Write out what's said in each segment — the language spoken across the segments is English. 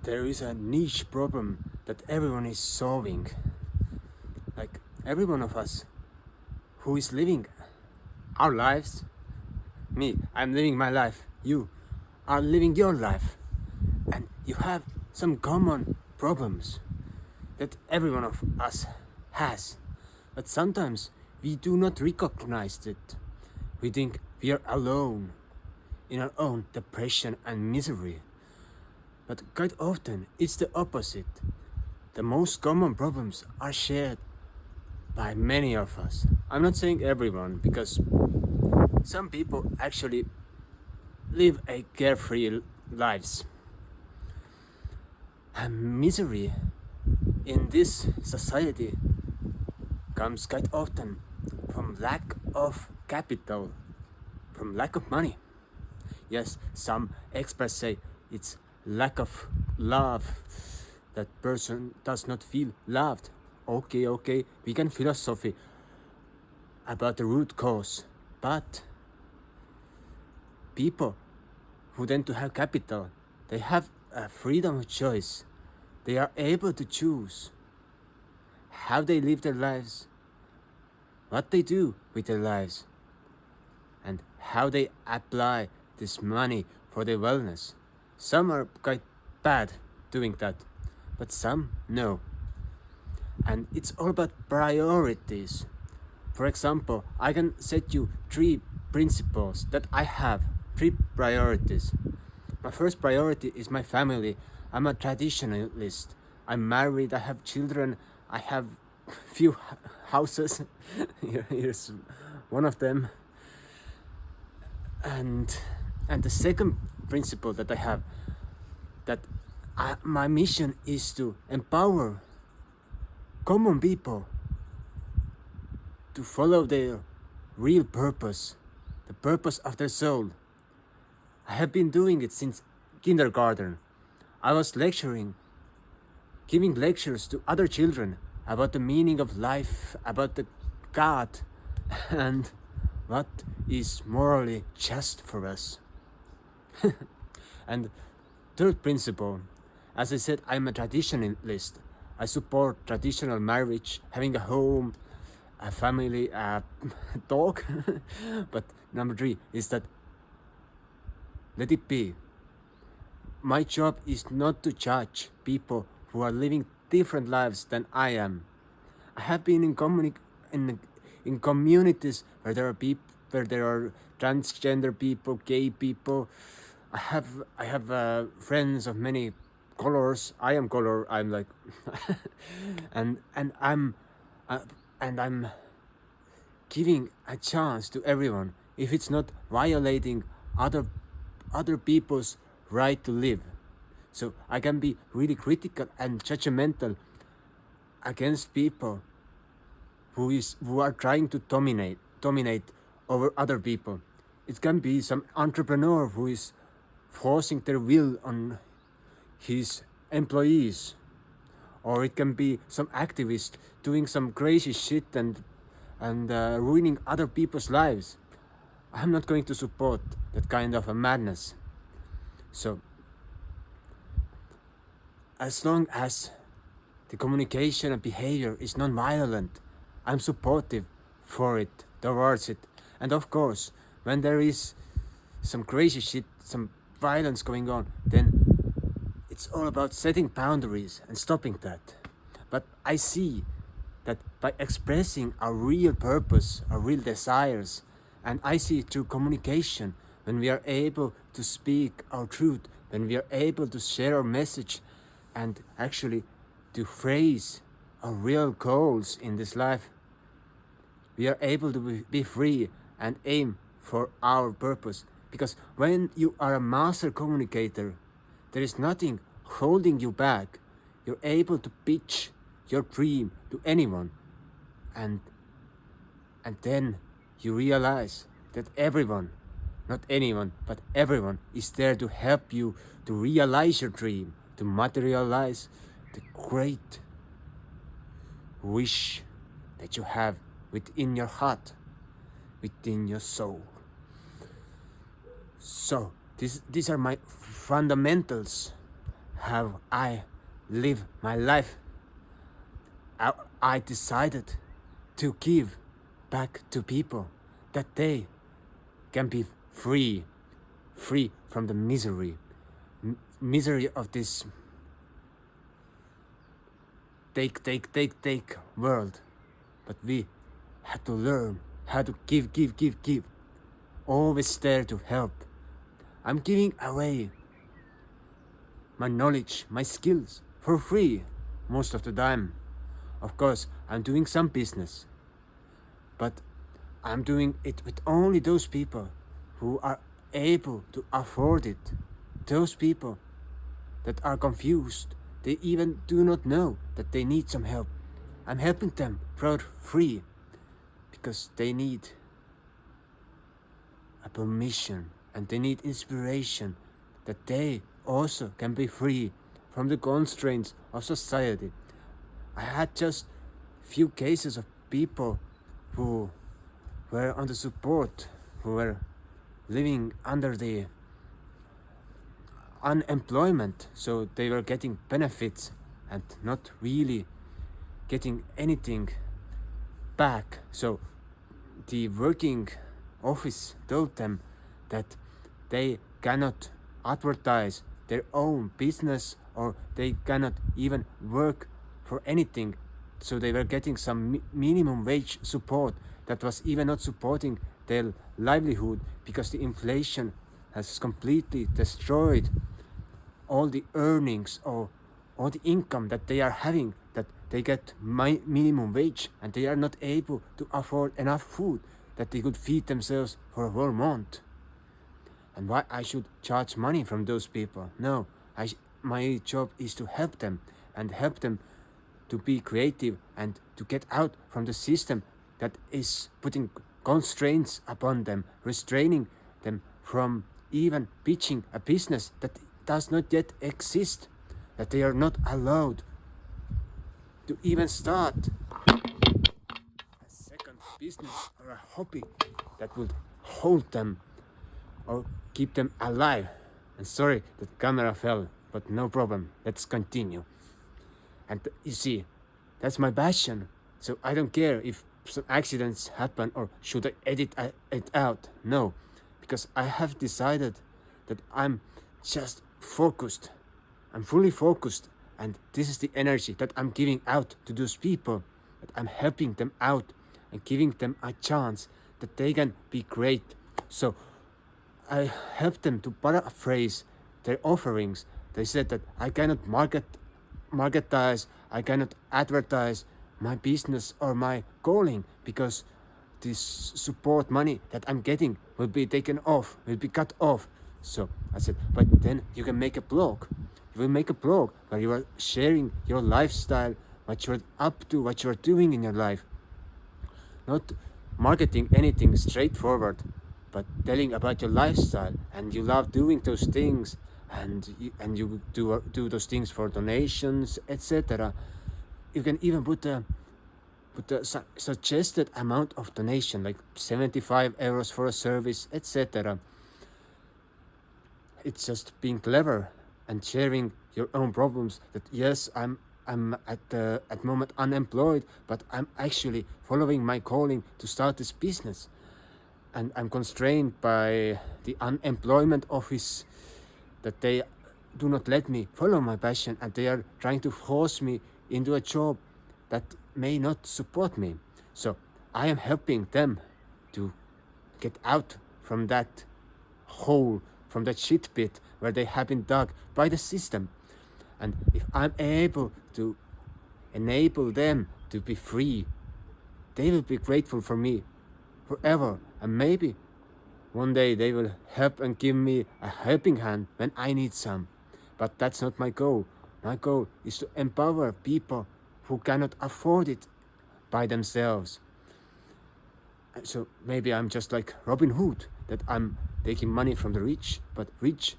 there is a niche problem that everyone is solving. Like every one of us who is living our lives, me, I'm living my life, you are living your life, and you have some common problems that every one of us has, but sometimes we do not recognize it. We think we are alone in our own depression and misery, but quite often it's the opposite. The most common problems are shared by many of us. I'm not saying everyone, because some people actually live a carefree lives. And misery in this society comes quite often from lack of capital, from lack of money. Yes, some experts say it's lack of love. That person does not feel loved. Okay, we can philosophy about the root cause, but people who tend to have capital, they have a freedom of choice. They are able to choose how they live their lives, what they do with their lives, and how they apply this money for their wellness. Some are quite bad doing that, but some no. And it's all about priorities. For example, I can set you 3 principles that I have, 3 priorities. My first priority is my family. I'm a traditionalist. I'm married, I have children, I have few houses. Here's one of them. And the second principle that I have, that my mission is to empower common people to follow their real purpose, the purpose of their soul. I have been doing it since kindergarten. I was lecturing, giving lectures to other children about the meaning of life, about the God, and what is morally just for us. And third principle, as I said, I'm a traditionalist. I support traditional marriage, having a home, a family, a dog. But number 3 is that let it be. My job is not to judge people who are living different lives than I am. I have been in communities where there are transgender people, gay people. I have friends of many colors. I am color. I'm like, and I'm giving a chance to everyone if it's not violating other people's right to live. So I can be really critical and judgmental against people who are trying to dominate over other people. It can be some entrepreneur who is forcing their will on his employees, or it can be some activist doing some crazy shit and ruining other people's lives. I'm not going to support that kind of a madness. So as long as the communication and behavior is non-violent, I'm supportive for it, towards it. And of course, when there is some crazy shit, some violence going on, then it's all about setting boundaries and stopping that. But I see that by expressing our real purpose, our real desires, and I see it through communication, when we are able to speak our truth, when we are able to share our message, and actually to phrase our real goals in this life, we are able to be free and aim for our purpose. Because when you are a master communicator, there is nothing holding you back. You're able to pitch your dream to anyone, and then you realize that everyone, not anyone, but everyone is there to help you to realize your dream, to materialize the great wish that you have within your heart, within your soul. So these are my fundamentals, how I live my life. I decided to give back to people that they can be free from the misery of this take world. But we had to learn how to give. Always there to help. I'm giving away my knowledge, my skills for free most of the time. Of course, I'm doing some business, but I'm doing it with only those people who are able to afford it. Those people that are confused, they even do not know that they need some help. I'm helping them for free because they need a permission and they need inspiration that they also can be free from the constraints of society. I had just few cases of people who were on the support, who were living under the unemployment, so they were getting benefits and not really getting anything back. So the working office told them that they cannot advertise their own business or they cannot even work for anything. So they were getting some minimum wage support that was even not supporting their livelihood because the inflation has completely destroyed all the earnings or all the income that they are having, that they get minimum wage and they are not able to afford enough food that they could feed themselves for a whole month. And why I should charge money from those people? No, my job is to help them and help them to be creative and to get out from the system that is putting constraints upon them, restraining them from even pitching a business that does not yet exist, that they are not allowed to even start a second business or a hobby that would hold them or keep them alive. And sorry that the camera fell, but no problem, let's continue. And you see, that's my passion, so I don't care if some accidents happen or should I edit it out. No, because I have decided that I'm just focused. I'm fully focused, and this is the energy that I'm giving out to those people, that I'm helping them out and giving them a chance that they can be great. So I help them to paraphrase their offerings. They said that I cannot marketize, I cannot advertise my business or my calling because this support money that I'm getting will be taken off, will be cut off. So I said, but then you can make a blog. You will make a blog where you are sharing your lifestyle, what you're up to, what you're doing in your life. Not marketing anything straightforward, but telling about your lifestyle, and you love doing those things, and you do those things for donations, etc. You can even put a suggested amount of donation, like 75 euros for a service, etc. It's just being clever and sharing your own problems. That yes, I'm at the moment unemployed, but I'm actually following my calling to start this business, and I'm constrained by the unemployment office that they do not let me follow my passion, and they are trying to force me into a job that may not support me. So I am helping them to get out from that hole, from that shit pit where they have been dug by the system. And if I'm able to enable them to be free, they will be grateful for me forever. And maybe one day they will help and give me a helping hand when I need some. But that's not my goal. My goal is to empower people who cannot afford it by themselves. So maybe I'm just like Robin Hood, that I'm taking money from the rich, but rich,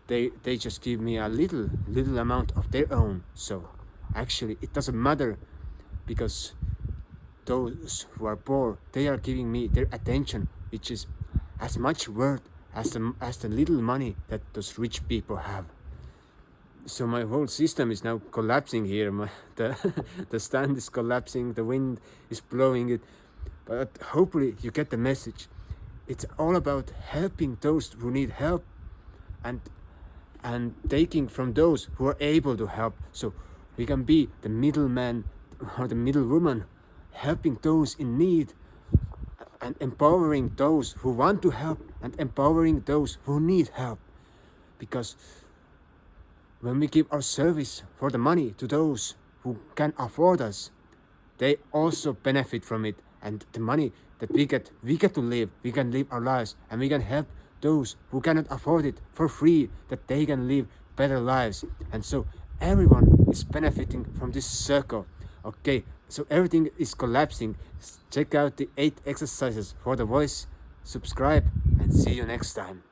they just give me a little amount of their own. So actually it doesn't matter, because those who are poor, they are giving me their attention, which is as much worth as the little money that those rich people have. So my whole system is now collapsing here. The stand is collapsing, the wind is blowing it. But hopefully you get the message. It's all about helping those who need help, and taking from those who are able to help. So we can be the middleman or the middlewoman, helping those in need, and empowering those who want to help, and empowering those who need help. Because when we give our service for the money to those who can afford us, they also benefit from it. And the money that we get to live. We can live our lives, and we can help those who cannot afford it for free, that they can live better lives. And so everyone is benefiting from this circle. Okay, so everything is collapsing. Check out the 8 exercises for the voice. Subscribe, and see you next time.